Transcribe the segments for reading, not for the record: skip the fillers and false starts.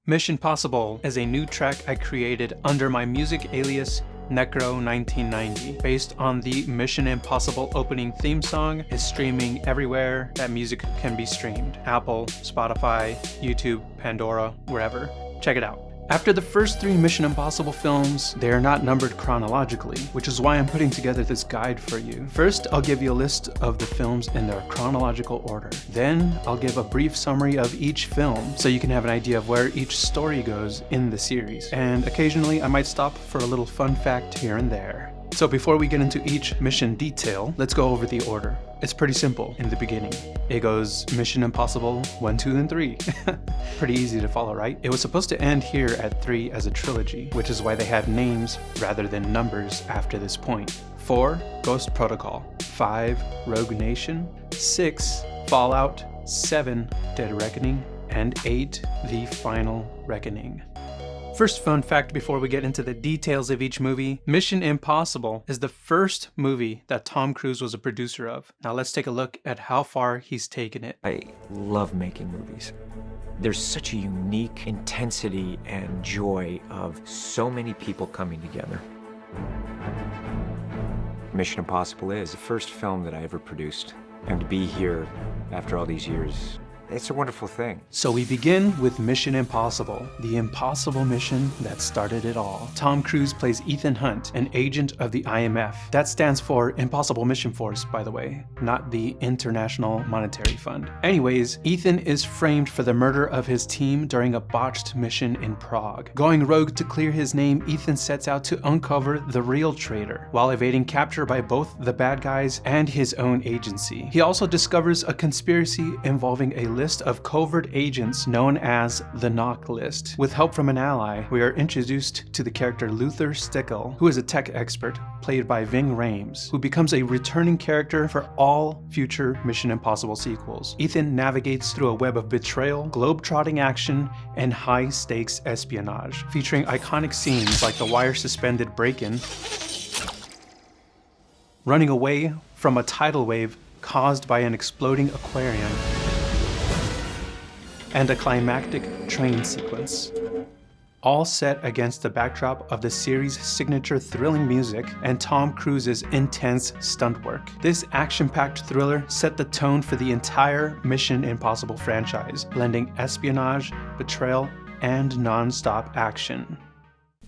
Mission Possible is a new track I created under my music alias NEKRO 1990, based on the Mission Impossible opening theme song. Is streaming everywhere that music can be streamed. Apple, Spotify, YouTube, Pandora, wherever. Check it out. After the first 3 Mission Impossible films, they are not numbered chronologically, which is why I'm putting together this guide for you. First, I'll give you a list of the films in their chronological order. Then, I'll give a brief summary of each film, so you can have an idea of where each story goes in the series. And occasionally, I might stop for a little fun fact here and there. So before we get into each mission detail, let's go over the order. It's pretty simple in the beginning. It goes Mission Impossible 1, 2, and 3. Pretty easy to follow, right? It was supposed to end here at 3 as a trilogy, which is why they have names rather than numbers after this point. 4, Ghost Protocol. 5, Rogue Nation. 6, Fallout. 7, Dead Reckoning. And 8, The Final Reckoning. First fun fact before we get into the details of each movie, Mission Impossible is the first movie that Tom Cruise was a producer of. Now let's take a look at how far he's taken it. I love making movies. There's such a unique intensity and joy of so many people coming together. Mission Impossible is the first film that I ever produced. And to be here after all these years, it's a wonderful thing. So we begin with Mission Impossible, the impossible mission that started it all. Tom Cruise plays Ethan Hunt, an agent of the IMF. That stands for Impossible Mission Force, by the way, not the International Monetary Fund. Anyways, Ethan is framed for the murder of his team during a botched mission in Prague. Going rogue to clear his name, Ethan sets out to uncover the real traitor, while evading capture by both the bad guys and his own agency. He also discovers a conspiracy involving a list of covert agents known as the NOC list. With help from an ally, we are introduced to the character Luther Stickle, who is a tech expert played by Ving Rhames, who becomes a returning character for all future Mission Impossible sequels. Ethan navigates through a web of betrayal, globe-trotting action, and high-stakes espionage, featuring iconic scenes like the wire-suspended break-in, running away from a tidal wave caused by an exploding aquarium, and a climactic train sequence. All set against the backdrop of the series' signature thrilling music and Tom Cruise's intense stunt work. This action-packed thriller set the tone for the entire Mission Impossible franchise, blending espionage, betrayal, and non-stop action.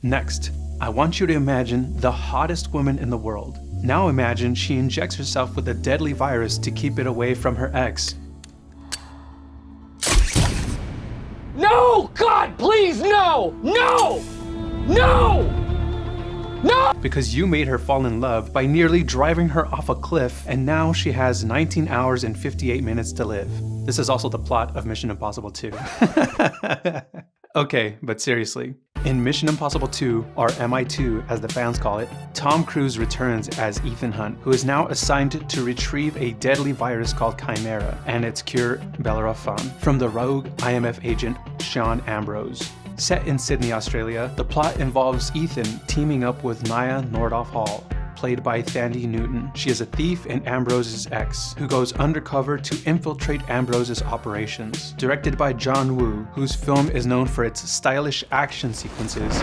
Next, I want you to imagine the hottest woman in the world. Now imagine she injects herself with a deadly virus to keep it away from her ex. No! God, please, no! No! No! No! Because you made her fall in love by nearly driving her off a cliff, and now she has 19 hours and 58 minutes to live. This is also the plot of Mission Impossible 2. Okay, but seriously. In Mission Impossible 2, or MI2 as the fans call it, Tom Cruise returns as Ethan Hunt, who is now assigned to retrieve a deadly virus called Chimera and its cure, Bellerophon, from the rogue IMF agent Sean Ambrose. Set in Sydney, Australia, the plot involves Ethan teaming up with Nia Nordhoff-Hall, played by Thandie Newton. She is a thief and Ambrose's ex, who goes undercover to infiltrate Ambrose's operations. Directed by John Woo, whose film is known for its stylish action sequences,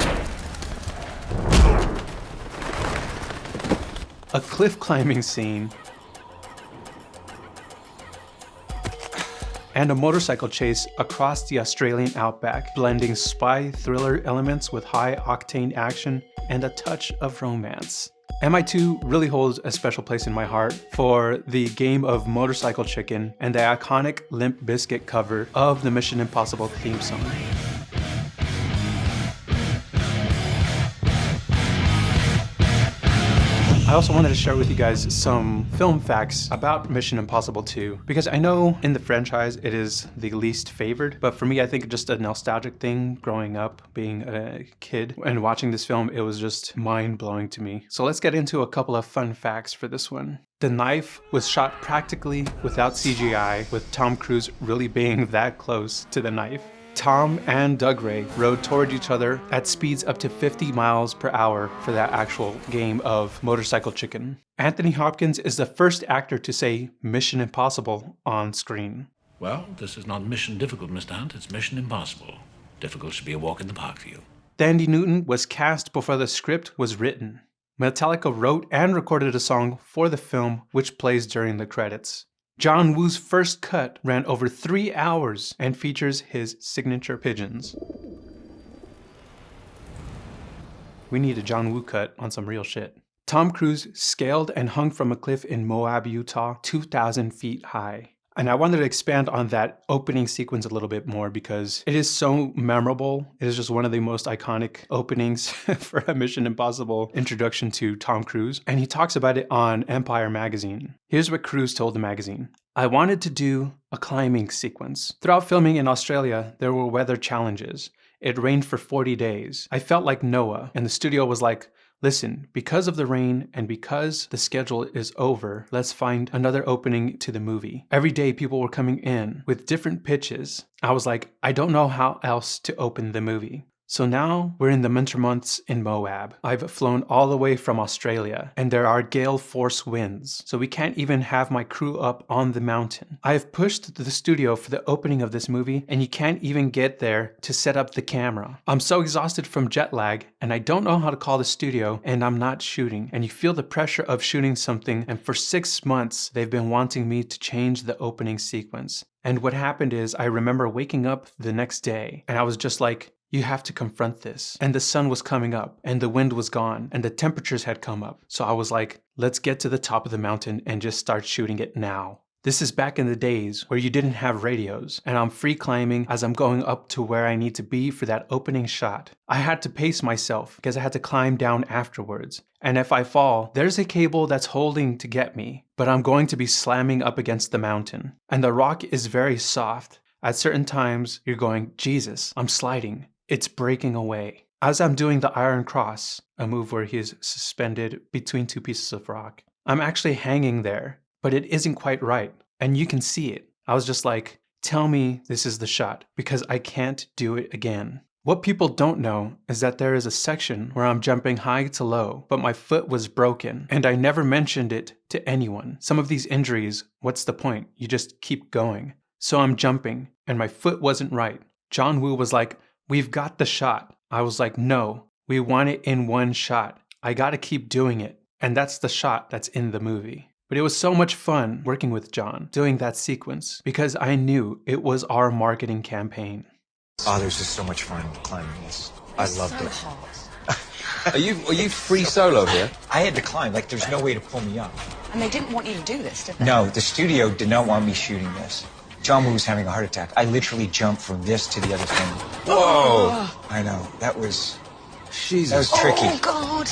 a cliff climbing scene, and a motorcycle chase across the Australian outback, blending spy thriller elements with high-octane action and a touch of romance. MI2 really holds a special place in my heart for the game of Motorcycle Chicken and the iconic Limp Bizkit cover of the Mission Impossible theme song. I also wanted to share with you guys some film facts about Mission Impossible 2, because I know in the franchise it is the least favored, but for me I think just a nostalgic thing growing up, being a kid, and watching this film, it was just mind-blowing to me. So let's get into a couple of fun facts for this one. The knife was shot practically without CGI, with Tom Cruise really being that close to the knife. Tom and Doug Ray rode toward each other at speeds up to 50 miles per hour for that actual game of Motorcycle Chicken. Anthony Hopkins is the first actor to say Mission Impossible on screen. Well, this is not mission difficult, Mr. Hunt. It's mission impossible. Difficult should be a walk in the park for you. Thandie Newton was cast before the script was written. Metallica wrote and recorded a song for the film, which plays during the credits. John Woo's first cut ran over 3 hours and features his signature pigeons. We need a John Woo cut on some real shit. Tom Cruise scaled and hung from a cliff in Moab, Utah, 2,000 feet high. And I wanted to expand on that opening sequence a little bit more because it is so memorable. It is just one of the most iconic openings for a Mission Impossible introduction to Tom Cruise. And he talks about it on Empire magazine. Here's what Cruise told the magazine. I wanted to do a climbing sequence. Throughout filming in Australia, there were weather challenges. It rained for 40 days. I felt like Noah, and the studio was like, listen, because of the rain and because the schedule is over, let's find another opening to the movie. Every day people were coming in with different pitches. I was like, I don't know how else to open the movie. So now we're in the winter months in Moab. I've flown all the way from Australia and there are gale force winds, so we can't even have my crew up on the mountain. I have pushed the studio for the opening of this movie and you can't even get there to set up the camera. I'm so exhausted from jet lag and I don't know how to call the studio and I'm not shooting. And you feel the pressure of shooting something, and for 6 months they've been wanting me to change the opening sequence. And what happened is I remember waking up the next day and I was just like, you have to confront this. And the sun was coming up and the wind was gone and the temperatures had come up. So I was like, let's get to the top of the mountain and just start shooting it now. This is back in the days where you didn't have radios, and I'm free climbing as I'm going up to where I need to be for that opening shot. I had to pace myself because I had to climb down afterwards. And if I fall, there's a cable that's holding to get me, but I'm going to be slamming up against the mountain. And the rock is very soft. At certain times, you're going, Jesus, I'm sliding. It's breaking away. As I'm doing the Iron Cross, a move where he is suspended between 2 pieces of rock, I'm actually hanging there, but it isn't quite right. And you can see it. I was just like, tell me this is the shot, because I can't do it again. What people don't know is that there is a section where I'm jumping high to low, but my foot was broken, and I never mentioned it to anyone. Some of these injuries, what's the point? You just keep going. So I'm jumping, and my foot wasn't right. John Woo was like, we've got the shot. I was like, no, we want it in one shot. I gotta keep doing it. And that's the shot that's in the movie. But it was so much fun working with John, doing that sequence, because I knew it was our marketing campaign. Oh, there's just so much fun climbing this. I loved it. Are you free solo here? I had to climb, like there's no way to pull me up. And they didn't want you to do this, did they? No, the studio did not want me shooting this. John Woo was having a heart attack. I literally jumped from this to the other thing. Whoa! I know, that was Jesus. That was tricky. Oh, God.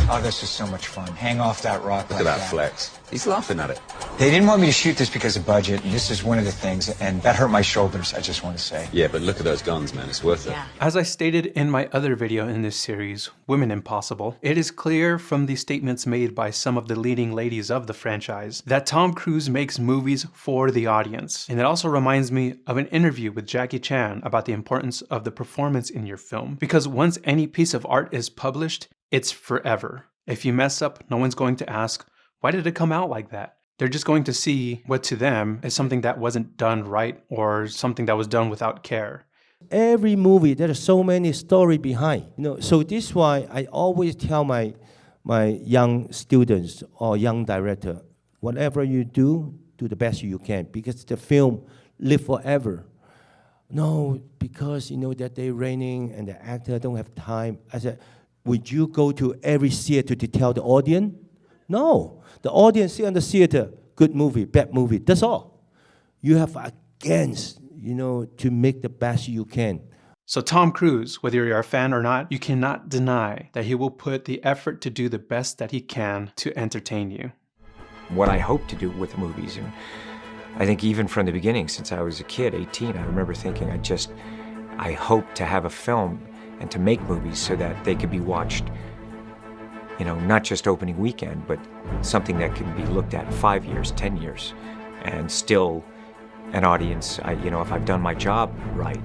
Oh, this was so much fun. Hang off that rock. Look at that flex. He's laughing at it. They didn't want me to shoot this because of budget, and this is one of the things, and that hurt my shoulders, I just want to say. Yeah, but look at those guns, man. It's worth it. As I stated in my other video in this series, Women Impossible, it is clear from the statements made by some of the leading ladies of the franchise that Tom Cruise makes movies for the audience. And it also reminds me of an interview with Jackie Chan about the importance of the performance in your film. Because once any piece of art is published, it's forever. If you mess up, no one's going to ask, why did it come out like that? They're just going to see what to them is something that wasn't done right or something that was done without care. Every movie, there are so many story behind. So this is why I always tell my young students or young director, whatever you do the best you can, because the film live forever. No, because that they're raining and the actor don't have time. I said, would you go to every theater to tell the audience? No. The audience see on the theater, good movie, bad movie, that's all. You have against, to make the best you can. So Tom Cruise, whether you're a fan or not, you cannot deny that he will put the effort to do the best that he can to entertain you. What I hope to do with movies, and I think even from the beginning, since I was a kid, 18, I remember thinking I hope to have a film and to make movies so that they could be watched, not just opening weekend, but something that can be looked at 5 years, 10 years, and still an audience, if I've done my job right,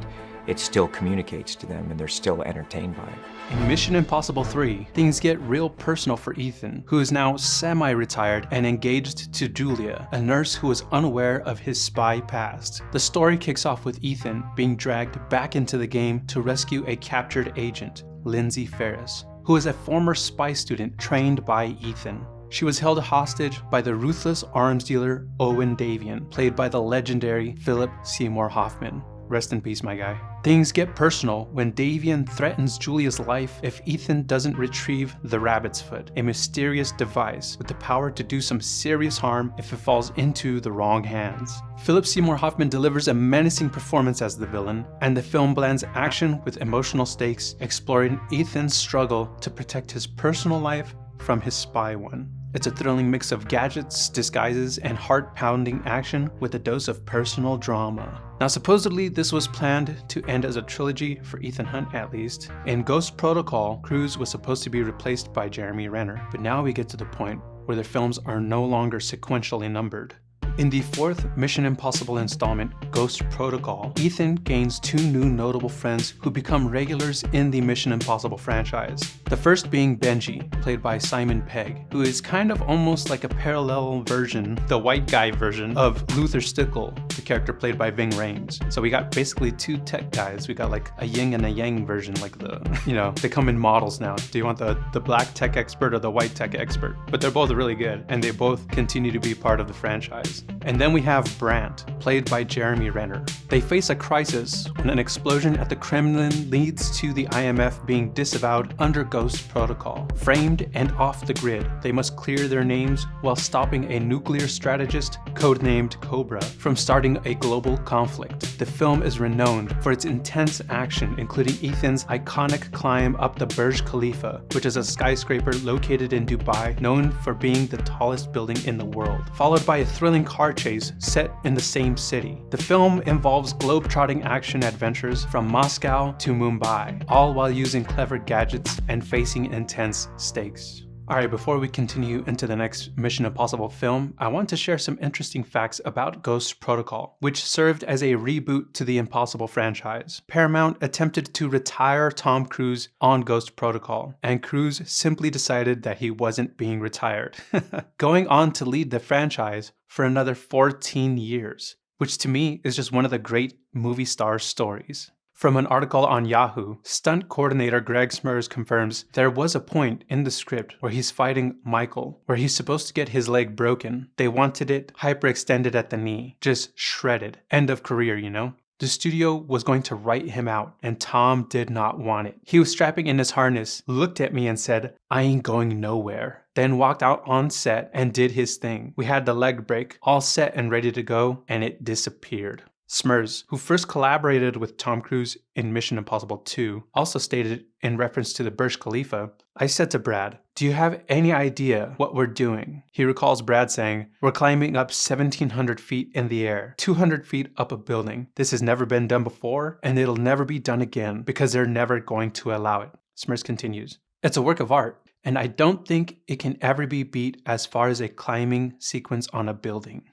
it still communicates to them and they're still entertained by it. In Mission Impossible 3, things get real personal for Ethan, who is now semi-retired and engaged to Julia, a nurse who is unaware of his spy past. The story kicks off with Ethan being dragged back into the game to rescue a captured agent, Lindsay Ferris, who is a former spy student trained by Ethan. She was held hostage by the ruthless arms dealer Owen Davian, played by the legendary Philip Seymour Hoffman. Rest in peace, my guy. Things get personal when Davian threatens Julia's life if Ethan doesn't retrieve the rabbit's foot, a mysterious device with the power to do some serious harm if it falls into the wrong hands. Philip Seymour Hoffman delivers a menacing performance as the villain, and the film blends action with emotional stakes, exploring Ethan's struggle to protect his personal life from his spy one. It's a thrilling mix of gadgets, disguises, and heart-pounding action with a dose of personal drama. Now, supposedly this was planned to end as a trilogy for Ethan Hunt at least. In Ghost Protocol, Cruise was supposed to be replaced by Jeremy Renner, but now we get to the point where the films are no longer sequentially numbered. In the fourth Mission Impossible installment, Ghost Protocol, Ethan gains two new notable friends who become regulars in the Mission Impossible franchise. The first being Benji, played by Simon Pegg, who is kind of almost like a parallel version, the white guy version, of Luther Stickle, the character played by Ving Rhames. So we got basically two tech guys. We got like a yin and a yang version, like they come in models now. Do you want the black tech expert or the white tech expert? But they're both really good, and they both continue to be part of the franchise. And then we have Brandt, played by Jeremy Renner. They face a crisis when an explosion at the Kremlin leads to the IMF being disavowed under Ghost Protocol. Framed and off the grid, they must clear their names while stopping a nuclear strategist, codenamed Cobra, from starting a global conflict. The film is renowned for its intense action, including Ethan's iconic climb up the Burj Khalifa, which is a skyscraper located in Dubai, known for being the tallest building in the world, followed by a thrilling car chase set in the same city. The film involves globe-trotting action adventures from Moscow to Mumbai, all while using clever gadgets and facing intense stakes. Alright, before we continue into the next Mission Impossible film, I want to share some interesting facts about Ghost Protocol, which served as a reboot to the Impossible franchise. Paramount attempted to retire Tom Cruise on Ghost Protocol, and Cruise simply decided that he wasn't being retired, going on to lead the franchise for another 14 years, which to me is just one of the great movie star stories. From an article on Yahoo, stunt coordinator Greg Smurs confirms there was a point in the script where he's fighting Michael, where he's supposed to get his leg broken. They wanted it hyperextended at the knee, just shredded. End of career, you know? The studio was going to write him out, and Tom did not want it. He was strapping in his harness, looked at me and said, "I ain't going nowhere." Then walked out on set and did his thing. We had the leg break, all set and ready to go, and it disappeared. Smurs, who first collaborated with Tom Cruise in Mission Impossible 2, also stated in reference to the Burj Khalifa, "I said to Brad, do you have any idea what we're doing?" He recalls Brad saying, "We're climbing up 1,700 feet in the air, 200 feet up a building. This has never been done before, and it'll never be done again because they're never going to allow it." Smurs continues, "It's a work of art, and I don't think it can ever be beat as far as a climbing sequence on a building."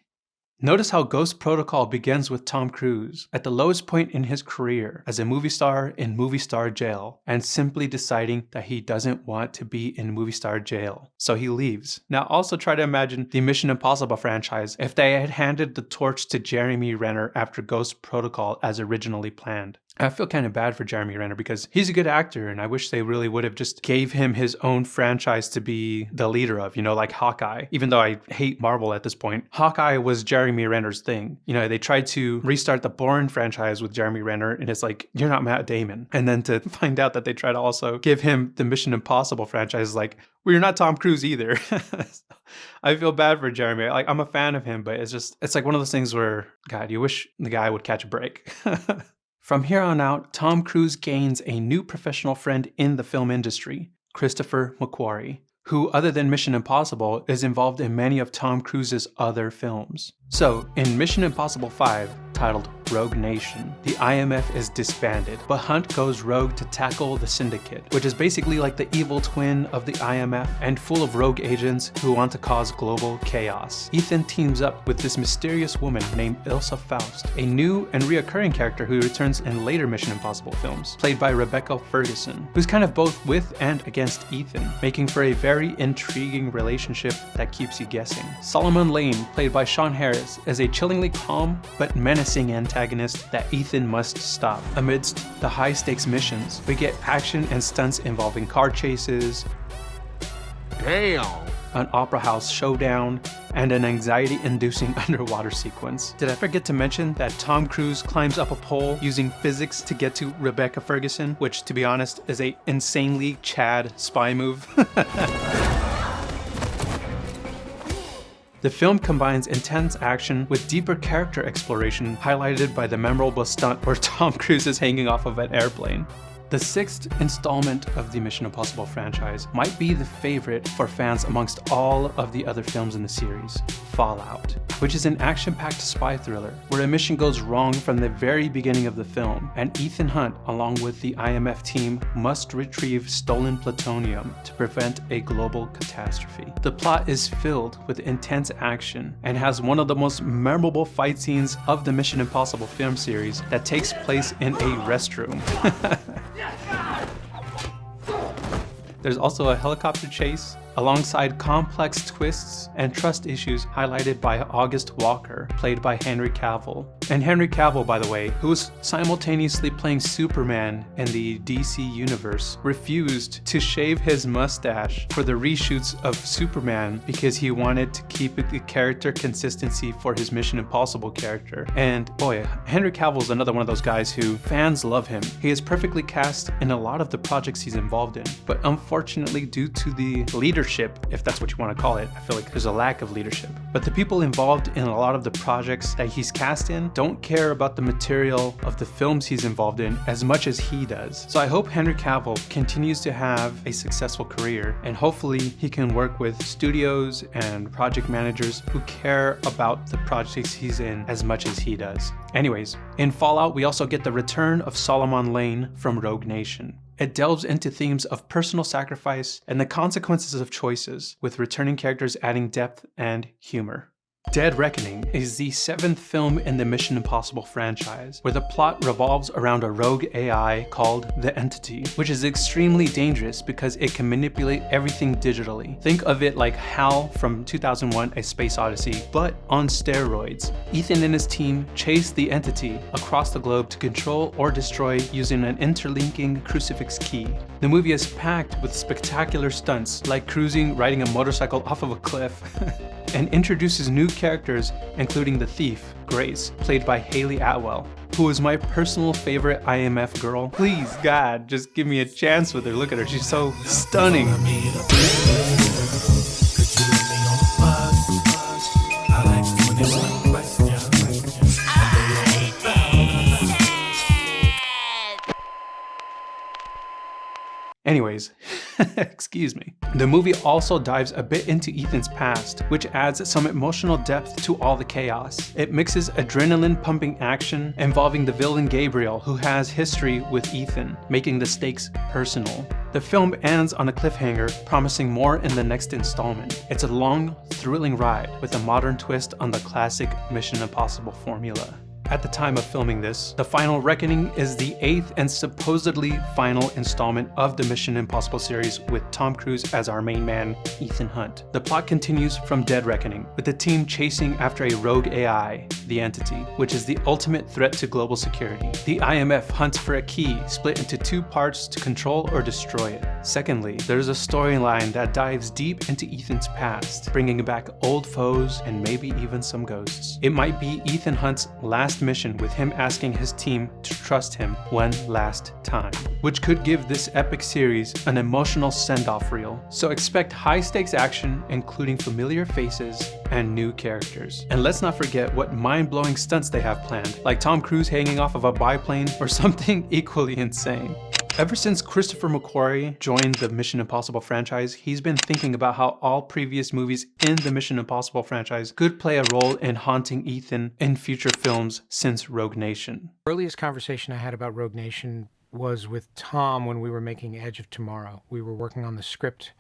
Notice how Ghost Protocol begins with Tom Cruise at the lowest point in his career as a movie star in movie star jail, and simply deciding that he doesn't want to be in movie star jail, so he leaves. Now also try to imagine the Mission Impossible franchise if they had handed the torch to Jeremy Renner after Ghost Protocol as originally planned. I feel kind of bad for Jeremy Renner because he's a good actor, and I wish they really would have just gave him his own franchise to be the leader of, like Hawkeye. Even though I hate Marvel at this point, Hawkeye was Jeremy Renner's thing. They tried to restart the Bourne franchise with Jeremy Renner, and it's like, you're not Matt Damon. And then to find out that they try to also give him the Mission Impossible franchise, like, well, you're not Tom Cruise either. I feel bad for Jeremy. Like, I'm a fan of him, but it's like one of those things where, God, you wish the guy would catch a break. From here on out, Tom Cruise gains a new professional friend in the film industry, Christopher McQuarrie, who, other than Mission Impossible, is involved in many of Tom Cruise's other films. So, in Mission Impossible 5, titled Rogue Nation. The IMF is disbanded, but Hunt goes rogue to tackle the Syndicate, which is basically like the evil twin of the IMF and full of rogue agents who want to cause global chaos. Ethan teams up with this mysterious woman named Ilsa Faust, a new and reoccurring character who returns in later Mission Impossible films, played by Rebecca Ferguson, who's kind of both with and against Ethan, making for a very intriguing relationship that keeps you guessing. Solomon Lane, played by Sean Harris, is a chillingly calm but menacing antagonist that Ethan must stop. Amidst the high-stakes missions, we get action and stunts involving car chases, an opera house showdown, and an anxiety-inducing underwater sequence. Did I forget to mention that Tom Cruise climbs up a pole using physics to get to Rebecca Ferguson, which, to be honest, is a insanely Chad spy move? The film combines intense action with deeper character exploration, highlighted by the memorable stunt where Tom Cruise is hanging off of an airplane. The sixth installment of the Mission Impossible franchise might be the favorite for fans amongst all of the other films in the series, Fallout, which is an action-packed spy thriller where a mission goes wrong from the very beginning of the film, and Ethan Hunt, along with the IMF team, must retrieve stolen plutonium to prevent a global catastrophe. The plot is filled with intense action and has one of the most memorable fight scenes of the Mission Impossible film series that takes place in a restroom. There's also a helicopter chase, alongside complex twists and trust issues highlighted by August Walker, played by Henry Cavill. And Henry Cavill, by the way, who was simultaneously playing Superman in the DC universe, refused to shave his mustache for the reshoots of Superman because he wanted to keep the character consistency for his Mission Impossible character. And boy, Henry Cavill is another one of those guys who fans love him. He is perfectly cast in a lot of the projects he's involved in, but unfortunately, due to the leadership, if that's what you want to call it, I feel like there's a lack of leadership. But the people involved in a lot of the projects that he's cast in don't care about the material of the films he's involved in as much as he does. So I hope Henry Cavill continues to have a successful career, and hopefully he can work with studios and project managers who care about the projects he's in as much as he does. Anyways, in Fallout, we also get the return of Solomon Lane from Rogue Nation. It delves into themes of personal sacrifice and the consequences of choices, with returning characters adding depth and humor. Dead Reckoning is the seventh film in the Mission Impossible franchise, where the plot revolves around a rogue AI called the Entity, which is extremely dangerous because it can manipulate everything digitally. Think of it like HAL from 2001: A Space Odyssey, but on steroids. Ethan and his team chase the Entity across the globe to control or destroy using an interlinking crucifix key. The movie is packed with spectacular stunts, like cruising, riding a motorcycle off of a cliff, and introduces new characters, including the thief, Grace, played by Hayley Atwell, who is my personal favorite IMF girl. Please, God, just give me a chance with her. Look at her, she's so stunning. Anyways, excuse me. The movie also dives a bit into Ethan's past, which adds some emotional depth to all the chaos. It mixes adrenaline-pumping action involving the villain Gabriel, who has history with Ethan, making the stakes personal. The film ends on a cliffhanger, promising more in the next installment. It's a long, thrilling ride with a modern twist on the classic Mission Impossible formula. At the time of filming this, The Final Reckoning is the 8th and supposedly final installment of the Mission Impossible series, with Tom Cruise as our main man, Ethan Hunt. The plot continues from Dead Reckoning, with the team chasing after a rogue AI, the Entity, which is the ultimate threat to global security. The IMF hunts for a key split into 2 parts to control or destroy it. Secondly, there's a storyline that dives deep into Ethan's past, bringing back old foes and maybe even some ghosts. It might be Ethan Hunt's last mission, with him asking his team to trust him one last time, which could give this epic series an emotional send-off reel. So expect high-stakes action, including familiar faces and new characters. And let's not forget what mind-blowing stunts they have planned, like Tom Cruise hanging off of a biplane or something equally insane. Ever since Christopher McQuarrie joined the Mission Impossible franchise, he's been thinking about how all previous movies in the Mission Impossible franchise could play a role in haunting Ethan in future films since Rogue Nation. Earliest conversation I had about Rogue Nation was with Tom when we were making Edge of Tomorrow. We were working on the script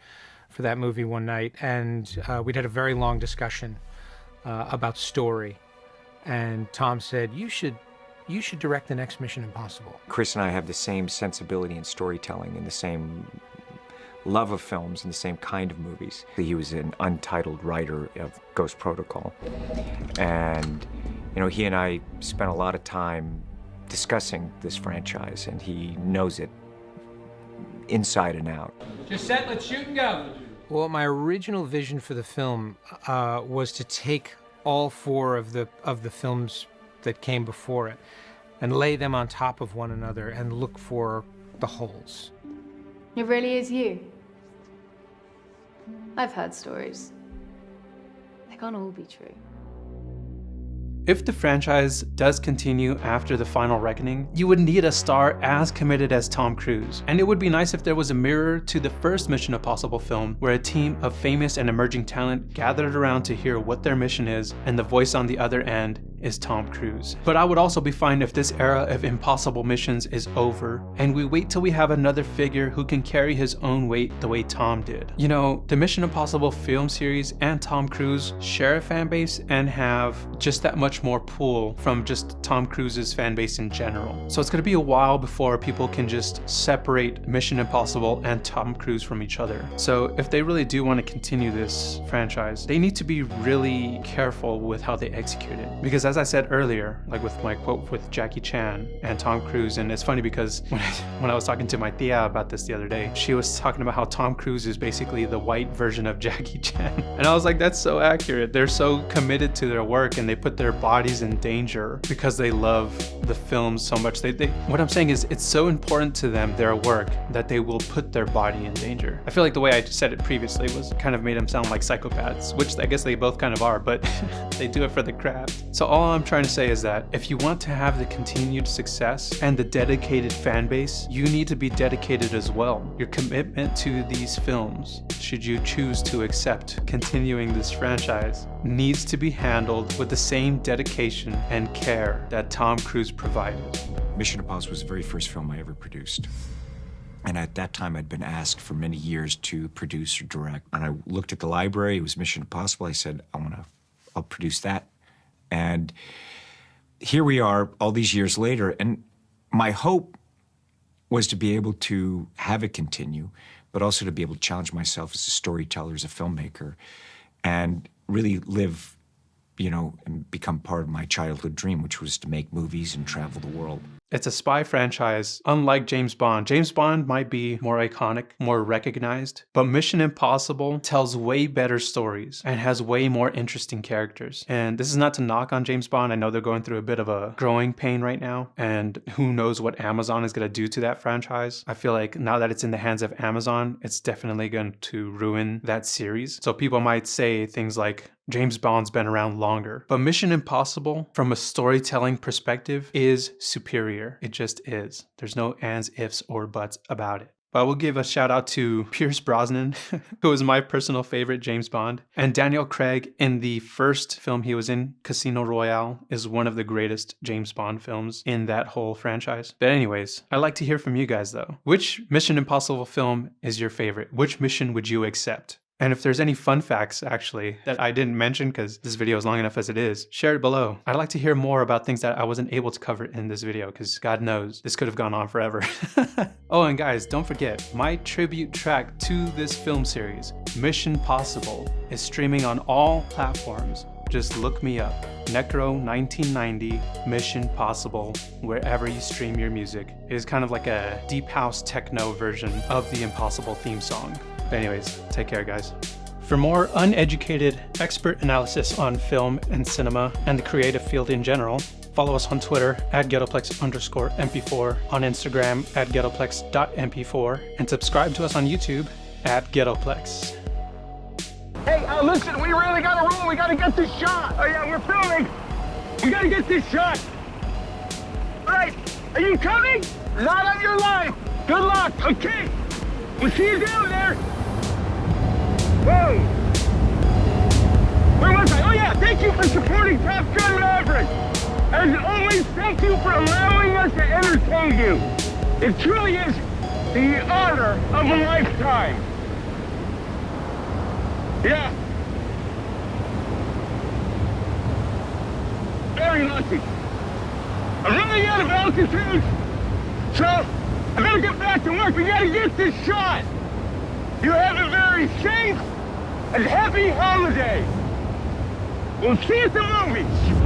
for that movie one night, and we'd had a very long discussion about story. And Tom said, you should direct the next Mission Impossible. Chris and I have the same sensibility in storytelling and the same love of films and the same kind of movies. He was an untitled writer of Ghost Protocol. And, you know, he and I spent a lot of time discussing this franchise, and he knows it inside and out. Just set, let's shoot and go. Well, my original vision for the film was to take all four of the films that came before it and lay them on top of one another and look for the holes. It really is you. I've heard stories. They can't all be true. If the franchise does continue after the final reckoning, you would need a star as committed as Tom Cruise. And it would be nice if there was a mirror to the first Mission Impossible film, where a team of famous and emerging talent gathered around to hear what their mission is, and the voice on the other end is Tom Cruise. But I would also be fine if this era of impossible missions is over, and we wait till we have another figure who can carry his own weight the way Tom did. You know, the Mission Impossible film series and Tom Cruise share a fan base and have just that much more pull from just Tom Cruise's fan base in general. So it's gonna be a while before people can just separate Mission Impossible and Tom Cruise from each other. So if they really do want to continue this franchise, they need to be really careful with how they execute it. Because as I said earlier, like with my quote with Jackie Chan and Tom Cruise, and it's funny because when I was talking to my tia about this the other day, she was talking about how Tom Cruise is basically the white version of Jackie Chan. And I was like, that's so accurate. They're so committed to their work and they put their bodies in danger because they love the film so much. What I'm saying is it's so important to them, their work, that they will put their body in danger. I feel like the way I said it previously was kind of made them sound like psychopaths, which I guess they both kind of are, but they do it for the craft. So all I'm trying to say is that if you want to have the continued success and the dedicated fan base, you need to be dedicated as well. Your commitment to these films, should you choose to accept continuing this franchise, needs to be handled with the same dedication and care that Tom Cruise provided. Mission Impossible was the very first film I ever produced. And at that time, I'd been asked for many years to produce or direct. And I looked at the library, it was Mission Impossible. I said, I'll produce that. And here we are all these years later. And my hope was to be able to have it continue, but also to be able to challenge myself as a storyteller, as a filmmaker, and really live, you know, and become part of my childhood dream, which was to make movies and travel the world. It's a spy franchise, unlike James Bond. James Bond might be more iconic, more recognized, but Mission Impossible tells way better stories and has way more interesting characters. And this is not to knock on James Bond. I know they're going through a bit of a growing pain right now, and who knows what Amazon is going to do to that franchise. I feel like now that it's in the hands of Amazon, it's definitely going to ruin that series. So people might say things like, James Bond's been around longer. But Mission Impossible, from a storytelling perspective, is superior. It just is. There's no ands, ifs, or buts about it. But I will give a shout out to Pierce Brosnan, who is my personal favorite James Bond. And Daniel Craig in the first film he was in, Casino Royale, is one of the greatest James Bond films in that whole franchise. But anyways, I'd like to hear from you guys though. Which Mission Impossible film is your favorite? Which mission would you accept? And if there's any fun facts, actually, that I didn't mention because this video is long enough as it is, share it below. I'd like to hear more about things that I wasn't able to cover in this video because God knows, this could have gone on forever. Oh, and guys, don't forget, my tribute track to this film series, Mission Possible, is streaming on all platforms. Just look me up. NEKRO 1990 Mission Possible, wherever you stream your music. It is kind of like a deep house techno version of the Impossible theme song. But anyways, take care, guys. For more uneducated expert analysis on film and cinema and the creative field in general, follow us on Twitter at Ghettoplex_MP4, on Instagram at Ghettoplex.mp4, and subscribe to us on YouTube at Ghettoplex. Hey, listen, we really gotta roll. We gotta get this shot. Oh yeah, we're filming. We gotta get this shot. All right, are you coming? Not on your line. Good luck. Okay. We'll see you down there. Whoa. Where was I? Oh yeah, thank you for supporting Top Gun Maverick. As always, thank you for allowing us to entertain you. It truly is the honor of a lifetime. Yeah. Very lucky. I'm running out of altitude, so I better get back to work. We gotta get this shot. You have a very safe and happy holiday. We'll see you at the movies.